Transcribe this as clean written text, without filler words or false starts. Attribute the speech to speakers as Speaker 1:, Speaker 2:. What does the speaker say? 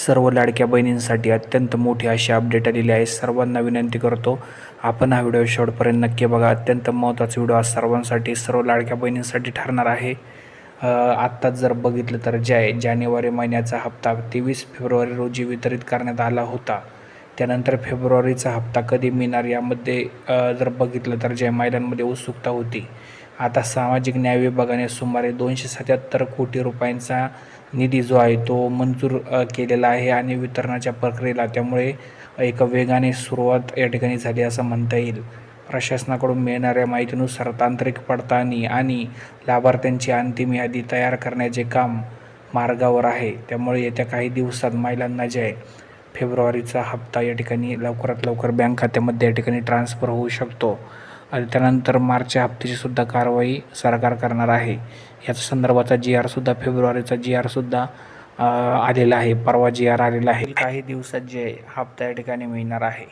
Speaker 1: सर्व लाडक्या बहिणींसाठी अत्यंत मोठी अशी अपडेट आलेली आहे. सर्वांना विनंती करतो आपण हा व्हिडिओ शेवटपर्यंत नक्की बघा. अत्यंत महत्त्वाचा व्हिडिओ आज सर्वांसाठी, सर्व लाडक्या बहिणींसाठी ठरणार आहे. आत्ताच जर बघितलं तर जानेवारी महिन्याचा हप्ता 23 फेब्रुवारी रोजी वितरित करण्यात आला होता. त्यानंतर फेब्रुवारीचा हप्ता कधी मिळणार यामध्ये जर बघितलं तर महिलांमध्ये उत्सुकता होती. आता सामाजिक न्याय विभागाने सुमारे 277 कोटी रुपयांचा निधी जो आहे तो मंजूर केलेला आहे आणि वितरणाच्या प्रक्रियेला त्यामुळे एक वेगाने सुरुवात या ठिकाणी झाली असं म्हणता येईल. प्रशासनाकडून मिळणाऱ्या माहितीनुसार तांत्रिक पडताळणी आणि लाभार्थ्यांची अंतिम यादी तयार करण्याचे काम मार्गावर आहे. त्यामुळे येत्या काही दिवसात महिलांना फेब्रुवारीचा हप्ता या ठिकाणी लवकरात लवकर बँक खात्यामध्ये या ठिकाणी ट्रान्सफर होऊ शकतो आणि त्यानंतर मार्चच्या हप्त्याची सुद्धा कारवाई सरकार करणार आहे. याच्या संदर्भाचा GR फेब्रुवारीचा GR आलेला आहे. परवा GR आलेला आहे. काही दिवसात हप्ता या ठिकाणी मिळणार आहे.